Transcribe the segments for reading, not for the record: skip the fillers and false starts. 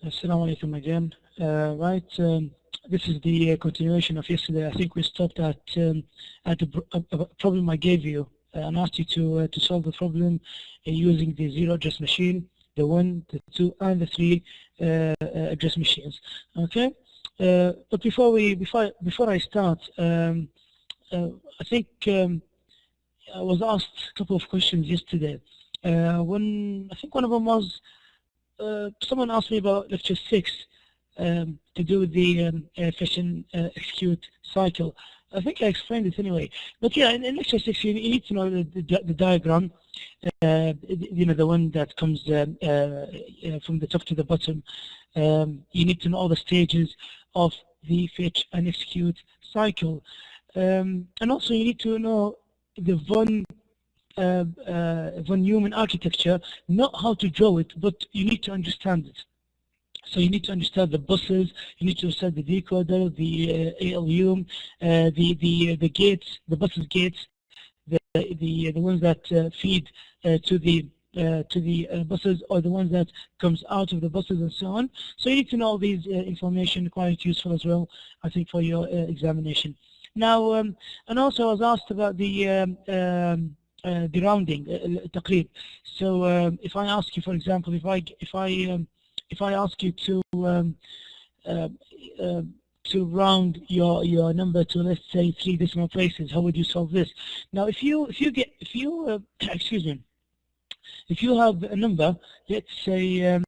Assalamu alaikum again. This is the continuation of yesterday. I think we stopped at a problem I gave you and asked you to solve the problem using the zero address machine, the 1, the 2, and the 3 address machines. Okay, but before I start, I think I was asked a couple of questions yesterday. I think one of them was. Someone asked me about lecture 6 to do with the efficient execute cycle. I think I explained it anyway. But yeah, in lecture 6 you need to know the diagram, the one that comes from the top to the bottom. You need to know all the stages of the fetch and execute cycle. And also you need to know the von Neumann architecture, not how to draw it, but you need to understand it. So you need to understand the buses, you need to understand the decoder, the ALU, the gates, the buses gates, the ones that feed to the buses, or the ones that comes out of the buses, and so on. So you need to know all these information, quite useful as well, I think, for your examination. Now, and also I was asked about the rounding, تقريب. So if I ask you, for example, if I ask you to round your number to, let's say, 3 decimal places, how would you solve this? Now, if you excuse me, if you have a number, let's say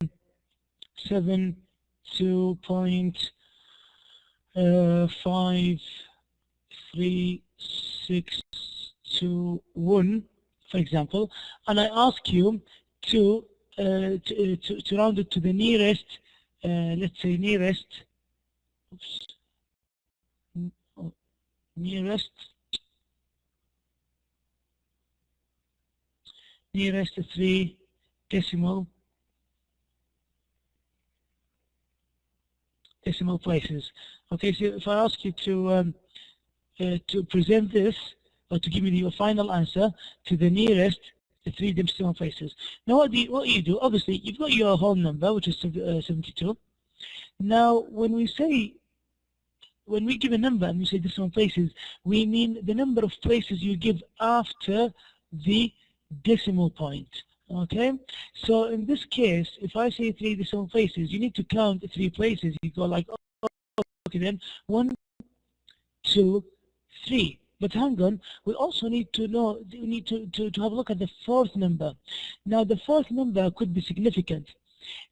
7.53621, for example, and I ask you to round it to the nearest, let's say nearest 3 decimal places. Okay, so if I ask you to present this, or to give me your final answer to the nearest 3 decimal places. Now what you do, obviously you've got your whole number, which is 72. Now when we give a number and we say decimal places, we mean the number of places you give after the decimal point. Okay, so in this case, if I say 3 decimal places, you need to count 3 places. You go like, okay, then 1, 2, 3. But hang on, we also need to know, we need to have a look at the 4th number. Now the 4th number could be significant.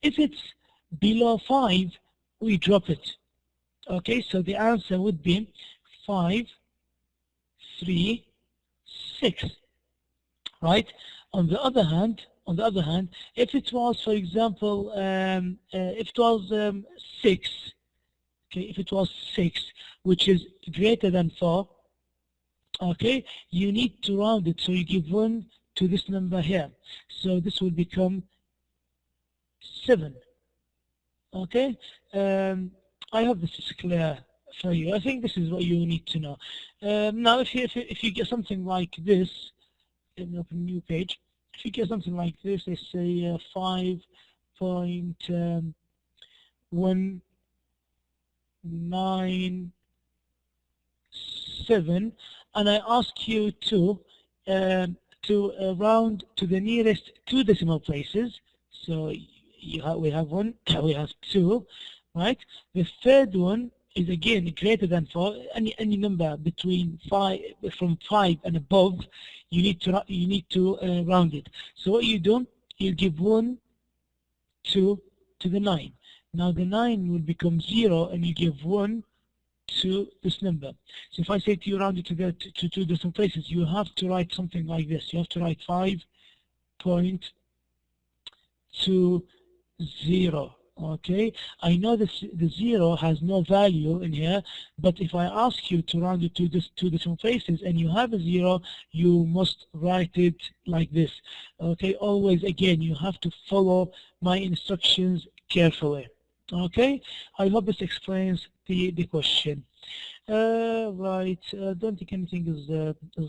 If it's below 5, we drop it. Okay, so the answer would be 5, 3, 6. Right? On the other hand, if it was, for example, if it was 6, okay, if it was 6, which is greater than 4, okay, you need to round it, so you give 1 to this number here. So this will become 7. Okay, I hope this is clear for you. I think this is what you need to know. Now, if you get something like this, let me open a new page. If you get something like this, let's say 5.197, and I ask you to round to the nearest 2 decimal places. So we have 1, we have 2, right? The 3rd one is again greater than 4. Any number between 5, from 5 and above, you need to round it. So what you do, you give 1 to the 9. Now the 9 will become 0, and you give 1 to this number. So if I say to you round it to 2 decimal places, you have to write something like this. You have to write 5.20. Okay, I know the 0 has no value in here, but if I ask you to round it to 2 decimal places and you have a 0, you must write it like this. Okay, always, again, you have to follow my instructions carefully. Okay, I hope this explains the question. Right, don't think anything is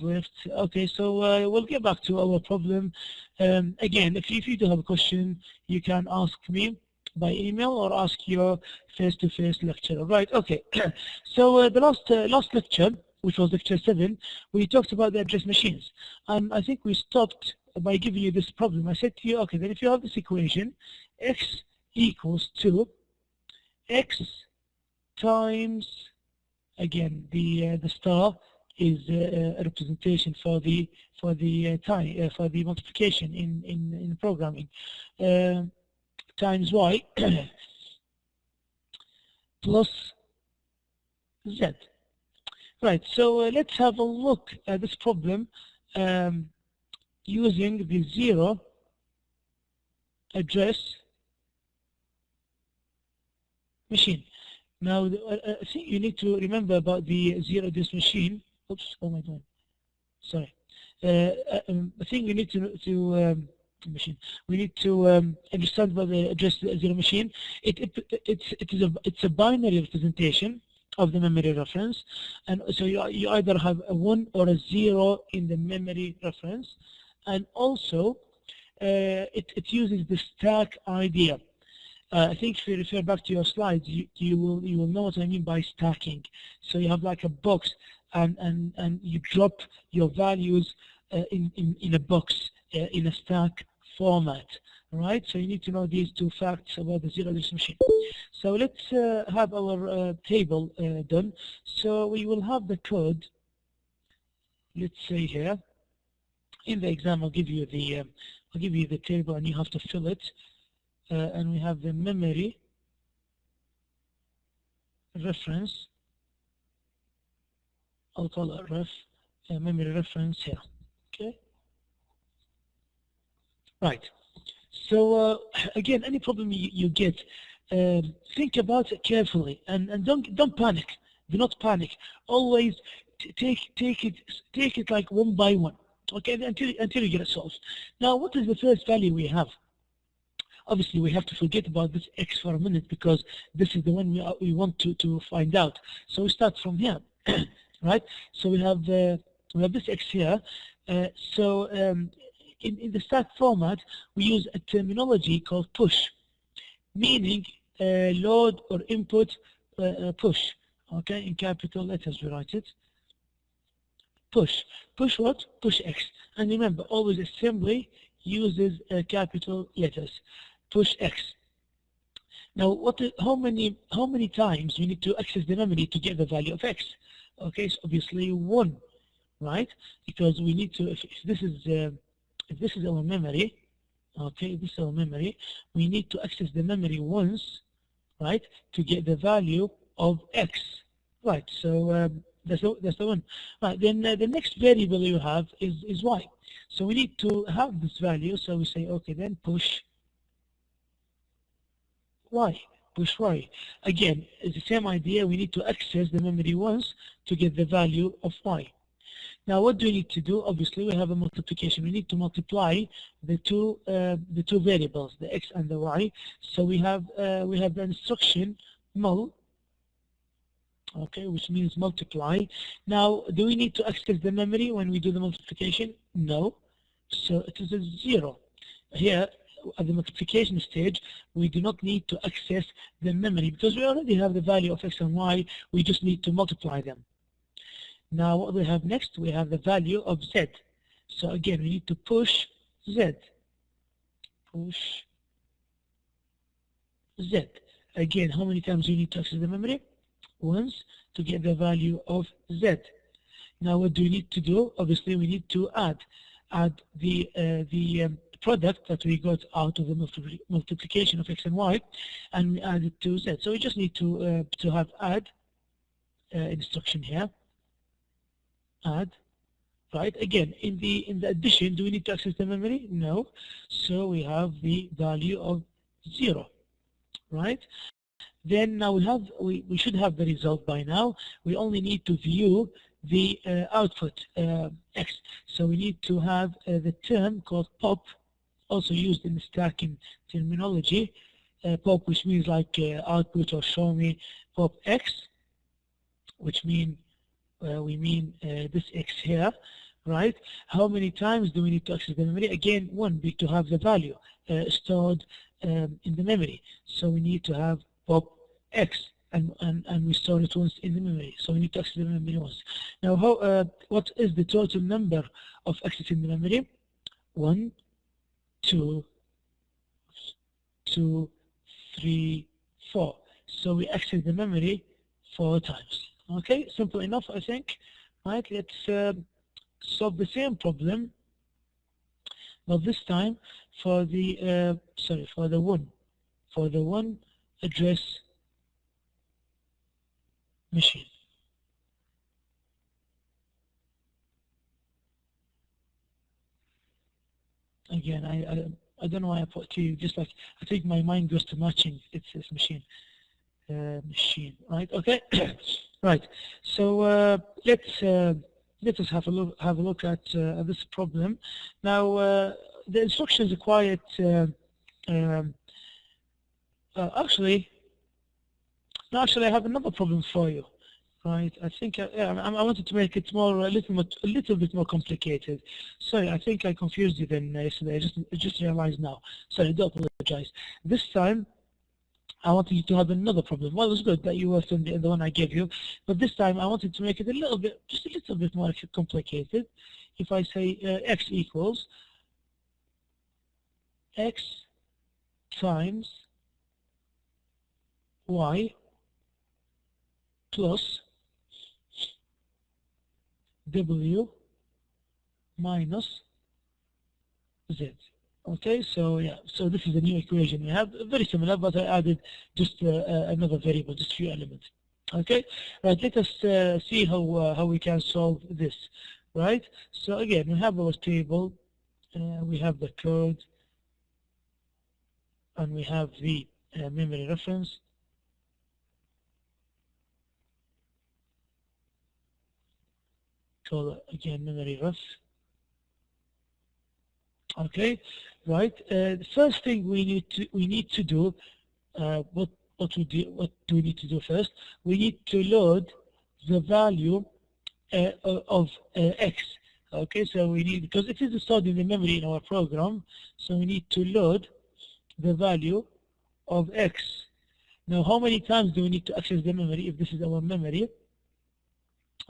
left. Okay, so we'll get back to our problem. Again, if you do have a question, you can ask me. by email or ask your face-to-face lecturer, right? Okay. So the last lecture, which was lecture 7, we talked about the address machines. I think we stopped by giving you this problem. I said to you, okay, then if you have this equation, x equals to x times, again, the star is a representation for the multiplication in programming, times y plus z. Right, so let's have a look at this problem using the zero address machine. Now, I think you need to remember about the zero address machine. Oops, oh my God, sorry. I think we need to machine. We need to understand about the address zero machine. It's a binary representation of the memory reference, and so you either have a 1 or a 0 in the memory reference, and also it uses the stack idea. I think if you refer back to your slides, you will know what I mean by stacking. So you have like a box, and you drop your values in a box in a stack format. Right, so you need to know these two facts about the zero address machine. So let's have our table done. So we will have the code. Let's say here in the exam, I'll give you the table, and you have to fill it. And we have the memory reference. I'll call it ref memory reference here. Okay. Right. So again, any problem you get, think about it carefully, and don't panic. Do not panic. Always take it like one by one. Okay, until you get it solved. Now, what is the first value we have? Obviously, we have to forget about this x for a minute, because this is the one we want to find out. So we start from here, right? So we have this x here. In the stack format, we use a terminology called push, meaning load or input push. Okay, in capital letters we write it. Push. Push what? Push x. And remember, always assembly uses capital letters. Push x. Now, how many times we need to access the memory to get the value of x? Okay, so obviously 1, right? Because we need to, if this is our memory, okay, this is our memory, we need to access the memory once, right, to get the value of x, right? So that's the one. Right, then the next variable you have is y. So we need to have this value, so we say, okay, then push y. Push y. Again, it's the same idea. We need to access the memory once to get the value of y. Now, what do we need to do? Obviously, we have a multiplication. We need to multiply the two variables, the x and the y. So we have the instruction mul, okay, which means multiply. Now, do we need to access the memory when we do the multiplication? No. So it is a 0. Here, at the multiplication stage, we do not need to access the memory because we already have the value of x and y. We just need to multiply them. Now what we have next, we have the value of z. So again, we need to push z. Push z. Again, how many times we need to access the memory? Once to get the value of z. Now what do we need to do? Obviously, we need to add the product that we got out of the multiplication of x and y, and we add it to z. So we just need to have add instruction here. Add, right? Again, in the addition, do we need to access the memory? No. So we have the value of 0, right? Then now we should have the result by now. We only need to view the output x. So we need to have the term called pop, also used in the stacking terminology. Pop, which means like output or show me pop x, which mean we mean this x here, right? How many times do we need to access the memory? Again, 1, to have the value stored in the memory. So we need to have pop X, and we store it once in the memory. So we need to access the memory once. Now, what is the total number of access in the memory? 1, 2, 2, 3, 4. So we access the memory 4 times. Okay, simple enough, I think. Right, let's solve the same problem, but this time for the for the one address machine. Again, I don't know why I put T, just like I think my mind goes to matching. It's this machine. Right? Okay. Right. So let us have a look at this problem. Now the instructions are quite actually I have another problem for you. Right, I think I wanted to make it a little bit more complicated. Sorry, I think I confused you then yesterday. I just realized now. Sorry, I do apologize. This time, I wanted you to have another problem. Well, it was good that you worked on the one I gave you, but this time I wanted to make it just a little bit more complicated. If I say x equals x times y plus W minus Z. Okay, so yeah, so this is a new equation we have, very similar, but I added just another variable, just few elements. Okay, right, let us see how we can solve this. Right, so again, we have our table, we have the code, and we have the memory reference. Call it again memory ref. Okay, right. The first thing we need to do, what do we need to do first? We need to load the value of x. Okay, so we need, because it is stored in the memory in our program, so we need to load the value of x. Now, how many times do we need to access the memory if this is our memory?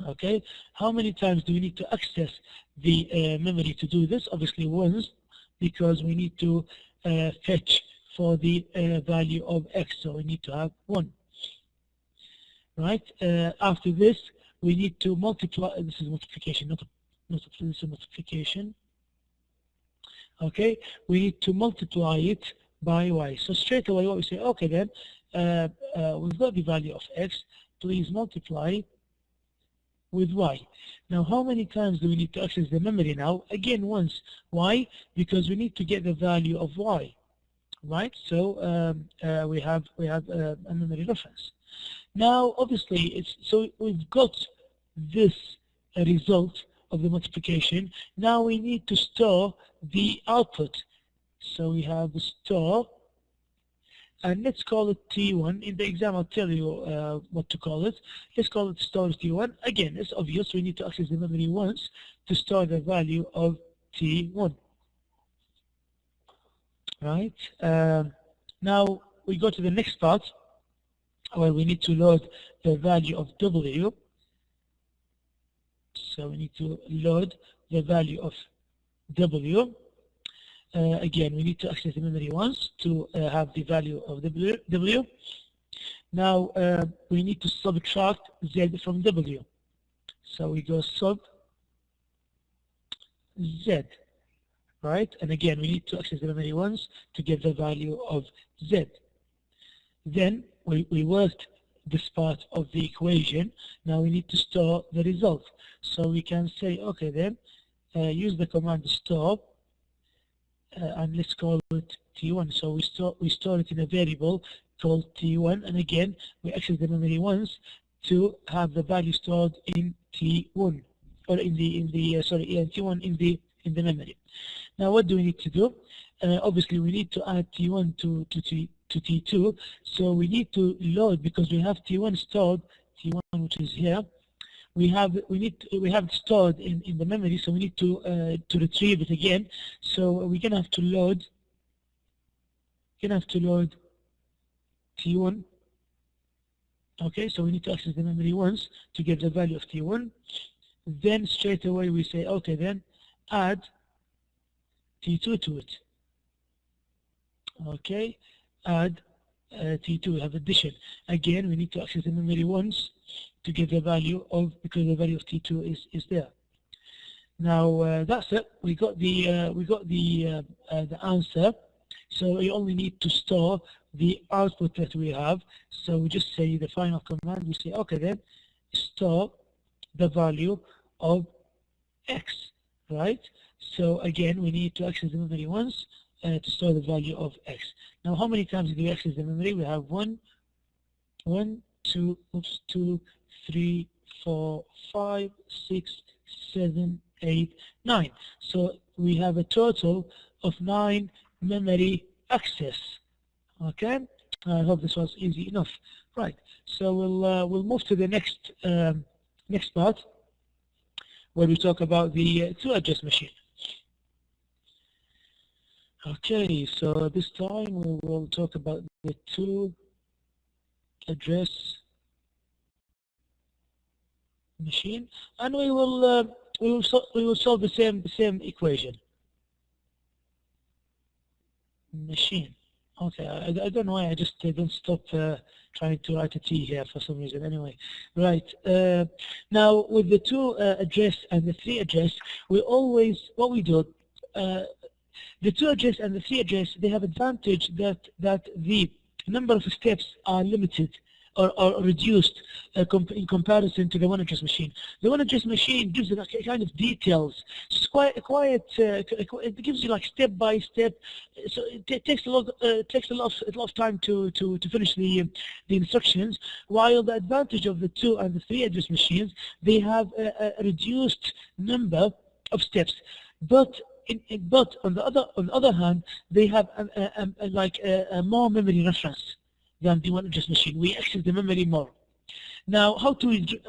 Okay, how many times do we need to access the memory to do this? Obviously once, because we need to fetch for the value of x, so we need to have 1. Right, after this we need to multiply, this is multiplication, this is multiplication. Okay, we need to multiply it by y. So straight away what we say, okay then, we've got the value of x, please multiply with y. Now, how many times do we need to access the memory now? Again, once. Why? Because we need to get the value of y, right? So we have a memory reference. Now, obviously, so we've got this result of the multiplication. Now we need to store the output. So we have store, and let's call it T1. In the exam, I'll tell you what to call it. Let's call it store T1. Again, it's obvious we need to access the memory once to store the value of T1. Right? Now we go to the next part where we need to load the value of W. So we need to load the value of W. Again, we need to access the memory once to have the value of W. Now we need to subtract Z from W. So we go sub Z, right? And again, we need to access the memory once to get the value of Z. Then we worked this part of the equation. Now we need to store the result. So we can say, okay then, use the command store, and let's call it T1. So we store it in a variable called T1, and again we access the memory once to have the value stored in T1, or in T1 in the memory. Now what do we need to do? Obviously we need to add T1 to T2, so we need to load, because we have T1 stored, T1 which is here. We have it stored in the memory, so we need to retrieve it again. So we're gonna have to load gonna have to load T1. Okay, so we need to access the memory once to get the value of T1. Then straight away we say, okay, then add T2 to it. Okay, add T2, we have addition. Again, we need to access the memory once to get the value of, because the value of T2 is there. Now that's it. We got the answer. So we only need to store the output that we have. So we just say the final command. We say, okay, then store the value of X, right? So again, we need to access the memory once to store the value of X. Now, how many times do we access the memory? We have 2, 3, 4, 5, 6, 7, 8, 9. So we have a total of 9 memory access. Okay, I hope this was easy enough. Right. So we'll move to the next next part, where we talk about the 2-address machine. Okay, so this time we will talk about the 2-address machine, and we will solve the same equation. Machine. Okay, I don't know why I just don't stop trying to write a T here for some reason. Anyway, right. Now with the 2-address and the 3-address, we always, what we do, the 2-address and the 3-address, they have advantage that the number of steps are limited or reduced in comparison to the 1-address machine. The 1-address machine gives you like a kind of details. It's it gives you like step by step. So it takes a lot of time to finish the instructions. While the advantage of the 2 and the 3-address machines, they have a reduced number of steps, but on the other hand, they have a more memory reference than the 1-address machine. We access the memory more. Now, how to reduce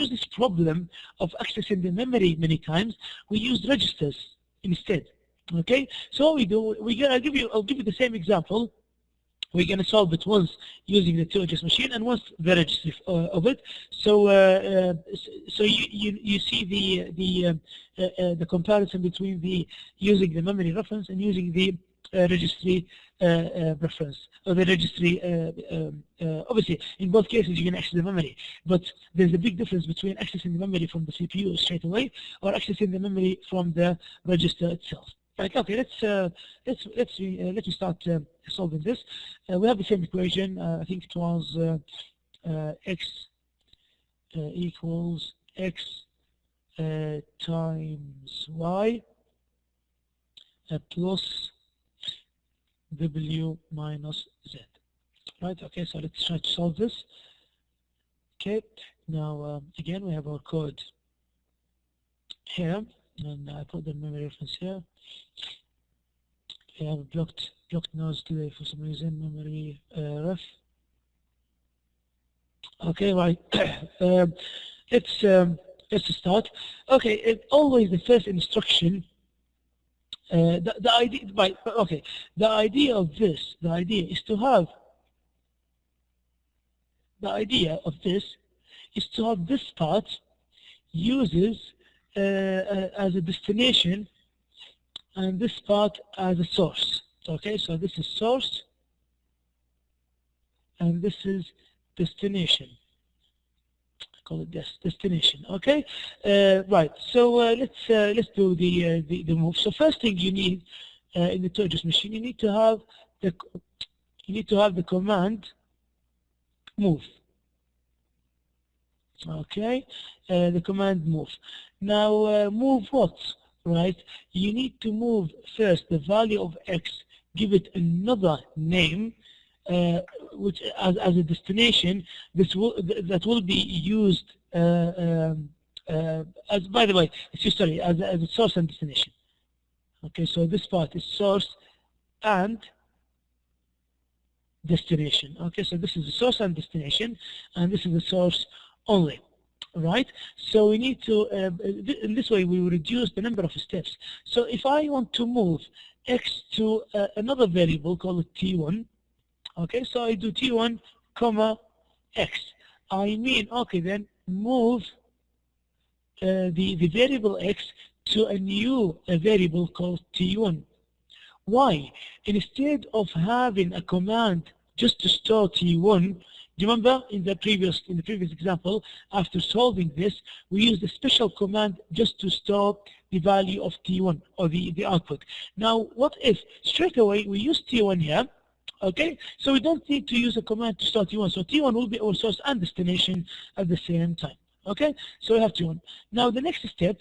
this problem of accessing the memory many times, we use registers instead. Okay, so what we do, I'll give you the same example. We're going to solve it once using the 2-address machine and once the registry of it. So so you see the comparison between using the memory reference and using the registry reference, or the registry. Obviously, in both cases you can access the memory, but there's a big difference between accessing the memory from the CPU straight away or accessing the memory from the register itself. Right. Okay. Let me start solving this. We have the same equation. I think it was x equals x times y plus w minus z. Right. Okay. So let's try to solve this. Okay. Now again, we have our code here, and I put the memory reference here. I have blocked nodes today for some reason. Memory ref. Okay, right. Let's start. Okay, always the first instruction. The idea, right? Okay, the idea of this, the idea is to have this part uses as a destination, and this part as a source. Okay, so this is source and this is destination. I call it destination. Okay, right. So let's do the move. So first thing you need in the 2-address machine, you need to have the command move. Okay, the command move. Now move what? Right, you need to move first the value of x, give it another name, which as a destination. That will be used as, by the way, sorry, as a source and destination. Okay, so this part is source and destination. Okay, so this is the source and destination, and this is the source only. right? So we need to, in this way we will reduce the number of steps. So if I want to move x to another variable called t1, okay, so I do t1 comma x. I mean, okay, then move the variable x to a new variable called t1. Why? Instead of having a command just to store t1, do you remember in the previous example, after solving this, we used a special command just to store the value of t1 or the output. Now, what if straight away we use t1 here? Okay, so we don't need to use a command to store t1. So t1 will be our source and destination at the same time. Okay, so we have t1. Now the next step,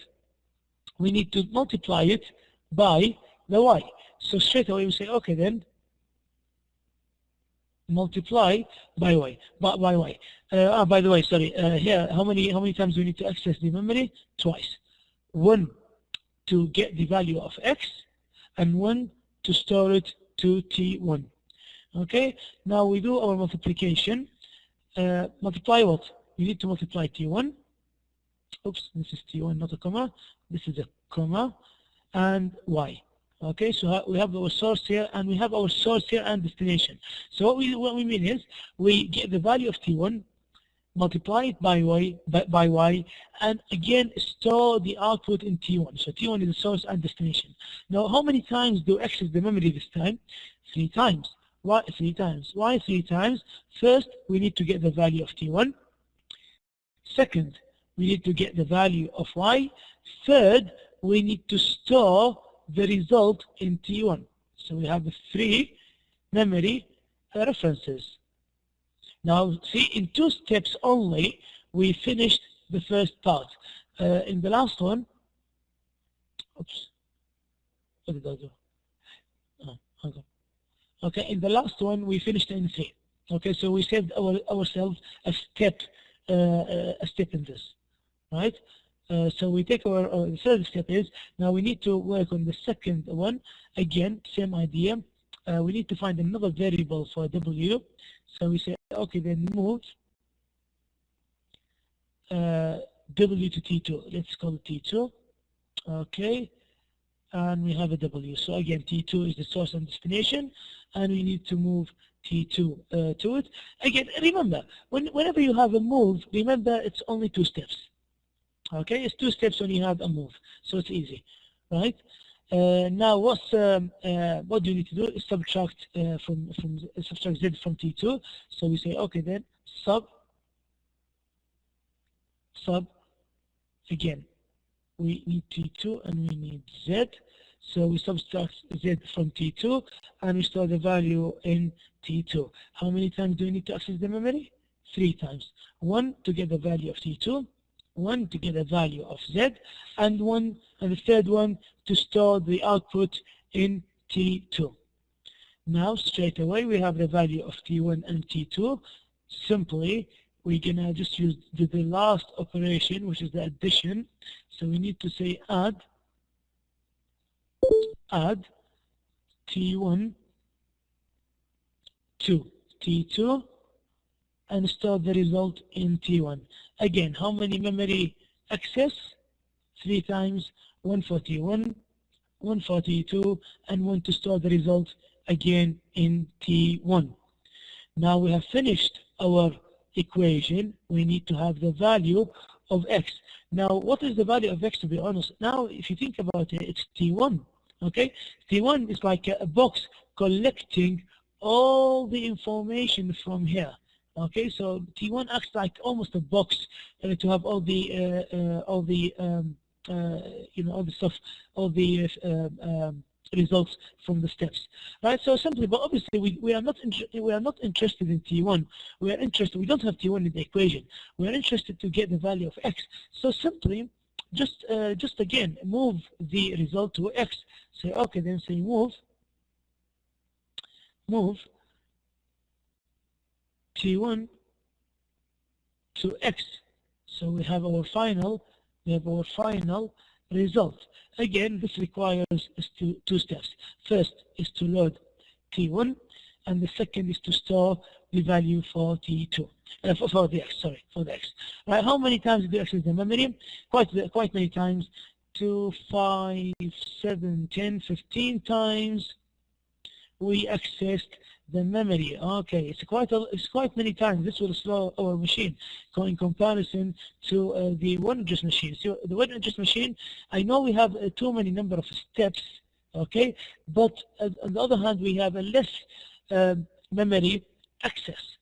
we need to multiply it by the y. So straight away we say, okay, then multiply by y. By the way, sorry. Here, how many times do we need to access the memory? Twice. One to get the value of x, and one to store it to t1. Okay. Now we do our multiplication. Multiply what? We need to multiply t1. Oops, this is t1, not a comma. This is a comma, and y. Okay, so we have our source here, and we have our source here and destination. So what we mean is we get the value of t1, multiply it by y, and again store the output in t1. So t1 is the source and destination. Now, how many times do access the memory this time? 3 times. Why 3 times? Why 3 times? First, we need to get the value of t1. Second, we need to get the value of y. Third, we need to store the result in T1. So we have 3 memory references. Now see, in 2 steps only, we finished the first part. In the last one, oops, what did I do? Oh, okay, in the last one, we finished in 3. Okay, so we saved ourselves a step in this, right? So we take our the third step is, now we need to work on the second one. Again, same idea. We need to find another variable for w. So we say, okay, then move w to t2. Let's call it t2. Okay, and we have a w. So again, t2 is the source and destination, and we need to move t2 to it. Again, remember, whenever you have a move, remember it's only 2 steps. Okay, it's 2 steps when you have a move, so it's easy, right? Now, what do you need to do? Is subtract subtract z from t2. So we say, okay, then sub again. We need t2 and we need z. So we subtract z from t2 and we store the value in t2. How many times do we need to access the memory? 3 times. 1 to get the value of t2. 1 to get a value of z, and the third one to store the output in T2. Now straight away we have the value of T1 and T2. Simply we're gonna just use the last operation, which is the addition. So we need to say add T1 to T2 and store the result in T1. Again, how many memory access? 3 times, 1 for T1, 1 for T2, and 1 to store the result again in T1. Now we have finished our equation. We need to have the value of x. Now, what is the value of x, to be honest? Now, if you think about it, it's T1. Okay? T1 is like a box collecting all the information from here. Okay, so T1 acts like almost a box to have all the stuff, all the results from the steps, right? So simply, but obviously we are not interested in T1. We don't have T1 in the equation. We are interested to get the value of x. So simply, just again move the result to x. Say okay, then say move T1 to x. So we have our final result. Again, this requires us 2 steps. First is to load T1, and the second is to store the value for T2. for the X, sorry, for the X. Right, how many times did you access the memory? Quite many times. 2, 5, 7, 10, 15 times we accessed the memory. Okay, it's quite many times. This will slow our machine in comparison to the one address machine. So the one address machine, I know we have too many number of steps, okay, but on the other hand we have a less memory access.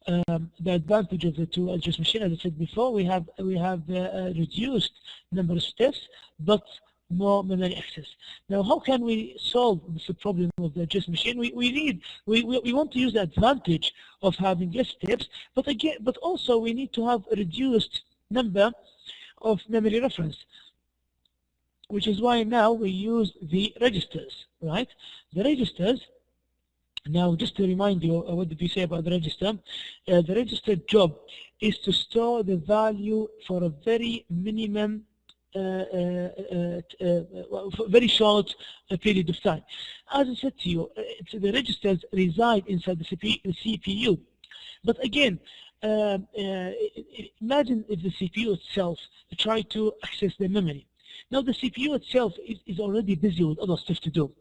The advantage of the two address machine, as I said before, we have reduced number of steps, but more memory access. Now, how can we solve this problem of the address machine? We want to use the advantage of having less steps, but also we need to have a reduced number of memory reference, which is why now we use the registers, right? The registers. Now, just to remind you, what did we say about the register? The register job is to store the value for a very minimum, very short period of time. As I said to you, the registers reside inside the CPU. But again, imagine if the CPU itself tried to access the memory. Now the CPU itself is already busy with other stuff to do.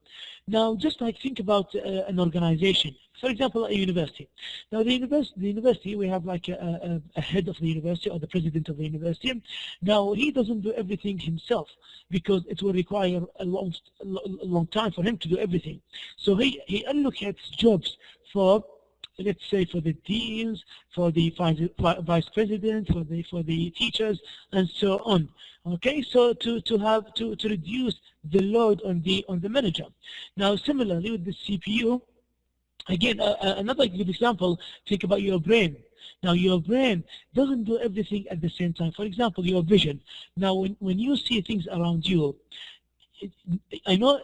Now just like think about an organization, for example a university. Now the university we have like a head of the university or the president of the university. Now he doesn't do everything himself because it will require a long time for him to do everything. So he allocates jobs for, let's say, for the deans, for the vice president, for the teachers, and so on. Okay, so to reduce the load on the manager. Now, similarly with the CPU, again, another good example. Think about your brain. Now, your brain doesn't do everything at the same time. For example, your vision. Now, when you see things around you, I know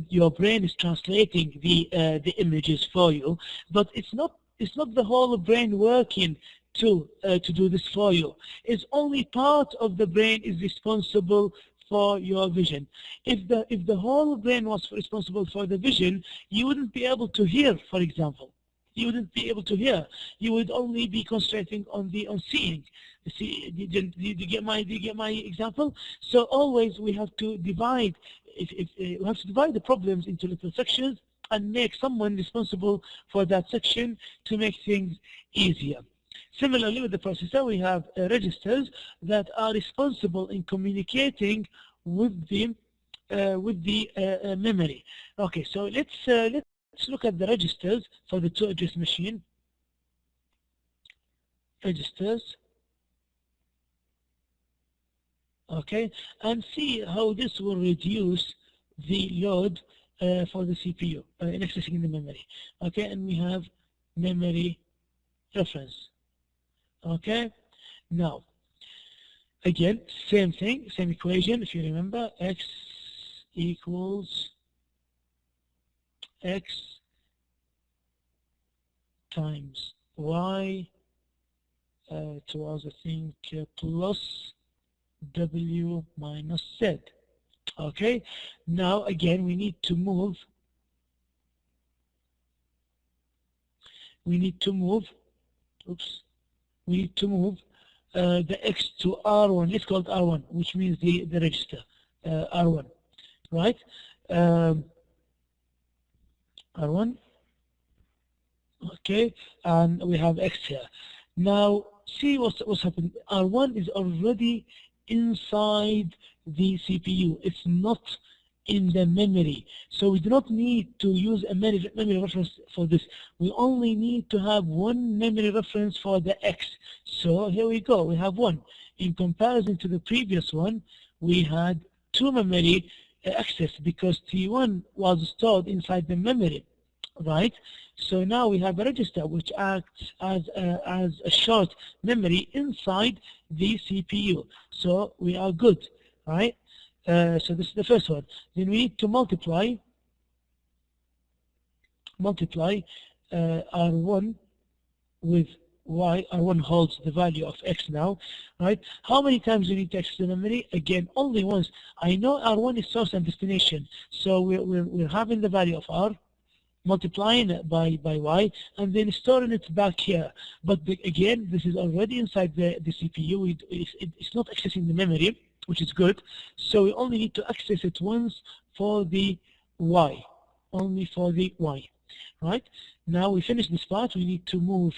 your brain is translating the images for you, but it's not the whole brain working to do this for you. It's only part of the brain is responsible for your vision. If the whole brain was responsible for the vision, you wouldn't be able to hear, for example. You wouldn't be able to hear. You would only be concentrating on seeing. See, do you get my example? So always we have to divide. We have to divide the problems into little sections and make someone responsible for that section to make things easier. Similarly with the processor, we have registers that are responsible in communicating with the memory. Okay, so let's look at the registers for the two address machine. Registers. Okay, and see how this will reduce the load for the CPU in accessing the memory. Okay, and we have memory reference. Okay, now again, same thing, same equation. If you remember, x equals x times y, it was, I think, plus w minus z. Okay, now again we need to move the x to R1. Let's call it R1, which means the register R1, right? R1. Okay, and we have x here. Now see what's happened. R1 is already inside the CPU. It's not in the memory, so we do not need to use a memory reference for this. We only need to have one memory reference for the X. So here we go, we have one. In comparison to the previous one, we had two memory access because T1 was stored inside the memory, right? So now we have a register which acts as a short memory inside the CPU. So we are good, right? So this is the first one. Then we need to multiply R1 with y. R1 holds the value of x now, right? How many times do we need to access the memory? Again, only once. I know R1 is source and destination, so we're having the value of R. multiplying it by y, and then storing it back here. But again, this is already inside the CPU. It's not accessing the memory, which is good. So we only need to access it once for the y, only for the y. Right? Now we finish this part. We need to move.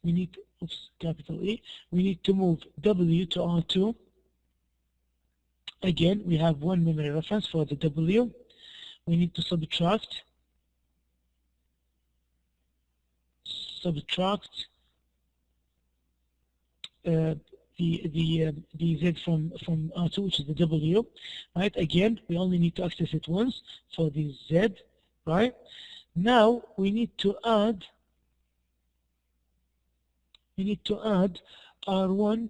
We need, oops, capital E. We need to move W to R2. Again, we have one memory reference for the W. We need to subtract the Z from R2, which is the W, right? Again, we only need to access it once for the Z, right? Now we need to add R1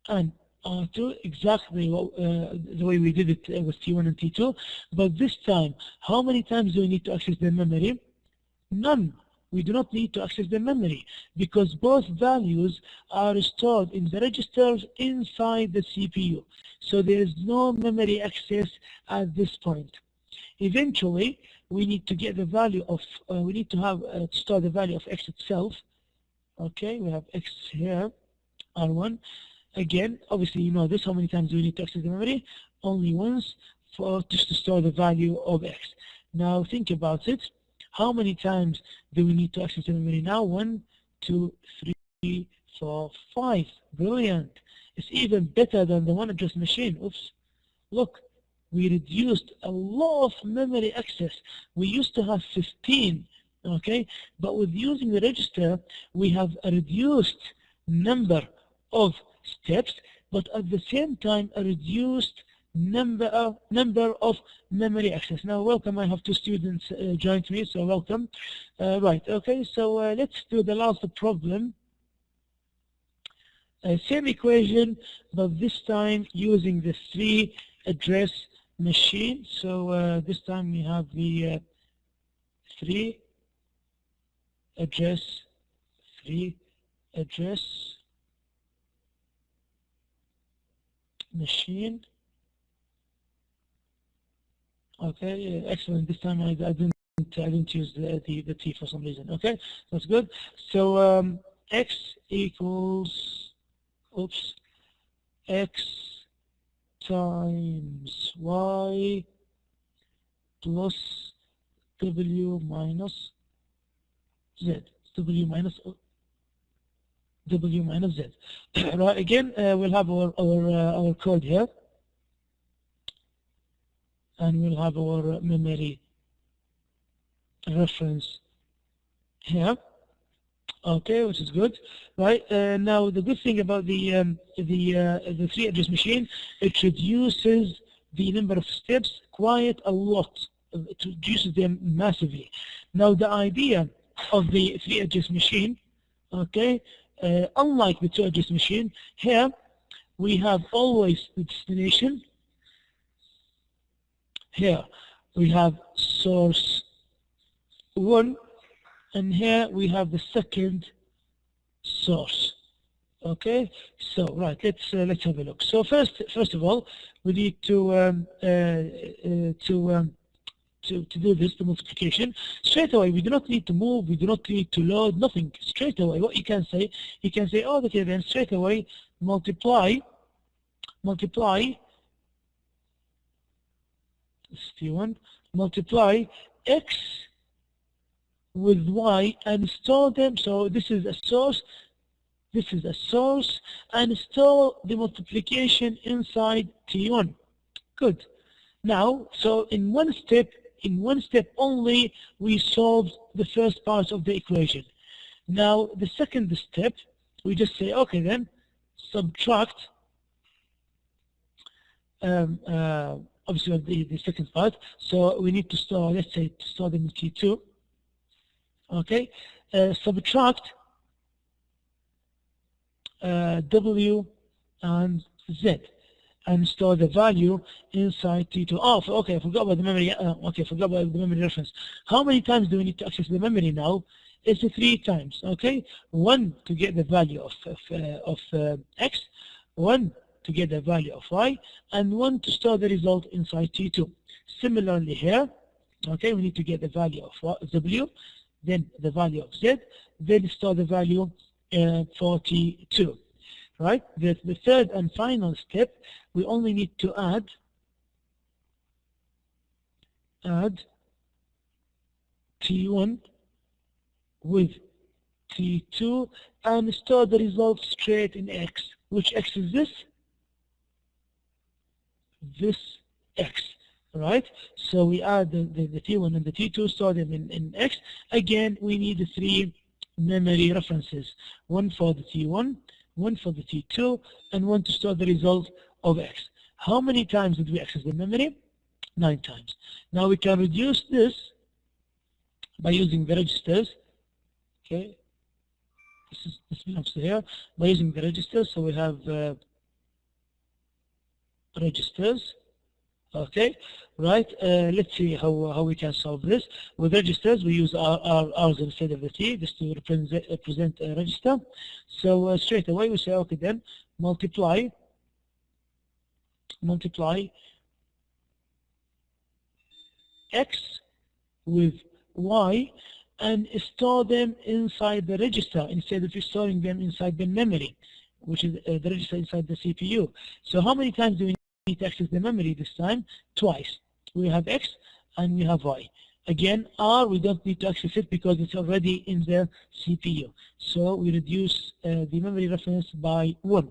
and R2 exactly the way we did it with T1 and T2, but this time, how many times do we need to access the memory? None. We do not need to access the memory because both values are stored in the registers inside the CPU. So there is no memory access at this point. Eventually, we need to get the value of, we need to have store the value of X itself. Okay, we have X here, R1. Again, obviously you know this, how many times do we need to access the memory? Only once for just to store the value of X. Now think about it. How many times do we need to access the memory now? 1, 2, 3, 4, 5. Brilliant. It's even better than the one address machine. Oops. Look, we reduced a lot of memory access. We used to have 15, okay? But with using the register, we have a reduced number of steps, but at the same time a reduced number of memory access. Now welcome, I have two students joined me, so welcome. Right, okay, so let's do the last problem. Same equation, but this time using the 3 address machine. So this time we have the 3 address machine. Okay, excellent. This time I didn't use the T for some reason. Okay, that's good. So X equals, oops, X times Y plus W minus Z. W minus Z. Right, again, we'll have our code here. And we'll have our memory reference here. Okay, which is good, right? Now the good thing about the 3 address machine, it reduces the number of steps quite a lot. It reduces them massively. Now the idea of the 3 address machine, okay, unlike the 2 address machine, here we have always the destination. Here we have source 1, and here we have the second source. Okay, so right, let's have a look. So first of all, we need to do this, the multiplication. Straight away, we do not need to move, we do not need to load, nothing. Straight away, what you can say, oh, okay, then straight away multiply T1, multiply X with Y and store them. So this is a source, and store the multiplication inside T1. Good. Now, so in one step only, we solved the first part of the equation. Now, the second step, we just say, okay, then subtract. Obviously the second part, so we need to store, let's say, to store them in T2. Okay, subtract W and Z and store the value inside T2. Oh, okay, I forgot about the memory. Okay, I forgot about the memory reference. How many times do we need to access the memory now? It's 3 times. Okay, 1 to get the value of X, 1 to get the value of Y, and 1 to store the result inside T2. Similarly here, Okay, we need to get the value of W, then the value of Z, then store the value 42. Right? The third and final step, we only need to add T1 with T2 and store the result straight in X. Which X is this? This X, right? So we add the T1 and the T2, store them in X. Again, we need 3 memory references, one for the T1, one for the T2, and one to store the result of X. How many times did we access the memory? 9 times. Now we can reduce this by using the registers. Okay, this belongs to here. By using the registers, so we have registers. Okay, right. Let's see how we can solve this. With registers, we use R's instead of the T, just to represent a register. So straight away we say, okay, then multiply X with Y and store them inside the register instead of storing them inside the memory, which is the register inside the CPU. So how many times do we need to access the memory this time? Twice. We have X and we have Y. Again, R, we don't need to access it because it's already in the CPU. So we reduce the memory reference by 1.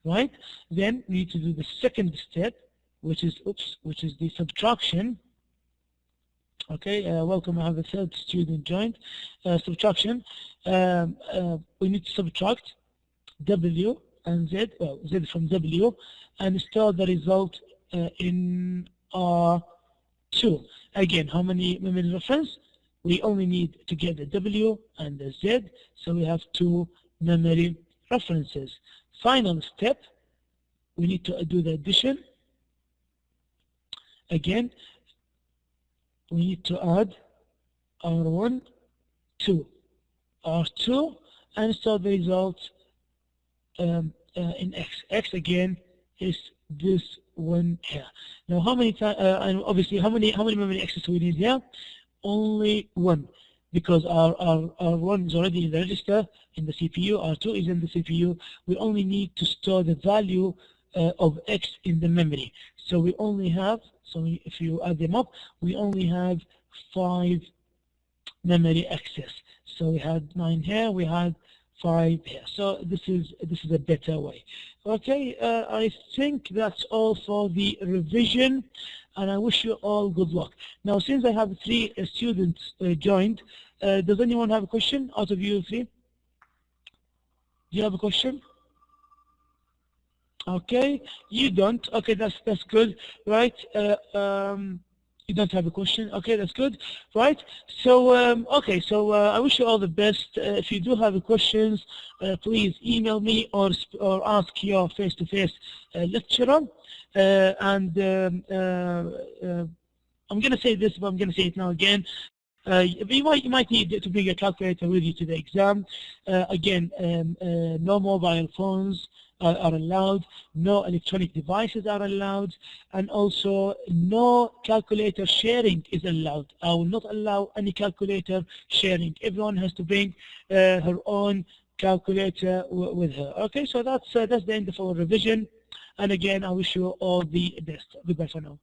Right? Then we need to do the second step, which is the subtraction. Okay, welcome. I have a third student joined. Subtraction. We need to subtract W and Z, well, Z from W, and store the result in R2. Again, how many memory reference? We only need to get the W and the Z, so we have 2 memory references. Final step, we need to do the addition. Again, we need to add R1 to R2 and store the result in X. X again is this one here. Now, how many times? And obviously, how many memory access do we need here? Only 1, because R1 is already in the register in the CPU. R2 is in the CPU. We only need to store the value of X in the memory. So we only have, if you add them up, we only have 5 memory access. So we had 9 here, we had 5 here. So this is a better way. Okay, I think that's all for the revision, and I wish you all good luck. Now, since I have 3 students joined, does anyone have a question out of you 3? Do you have a question? Okay, you don't. Okay, that's good, right? You don't have a question. Okay, that's good, right? So okay, so I wish you all the best. If you do have questions, please email me or ask your face-to-face lecturer. I'm going to say this, but I'm going to say it now again. You might need to bring a calculator with you to the exam. Again, no mobile phones are allowed, no electronic devices are allowed, and also no calculator sharing is allowed. I will not allow any calculator sharing. Everyone has to bring her own calculator with her. Okay, so that's the end of our revision. And again, I wish you all the best. Goodbye for now.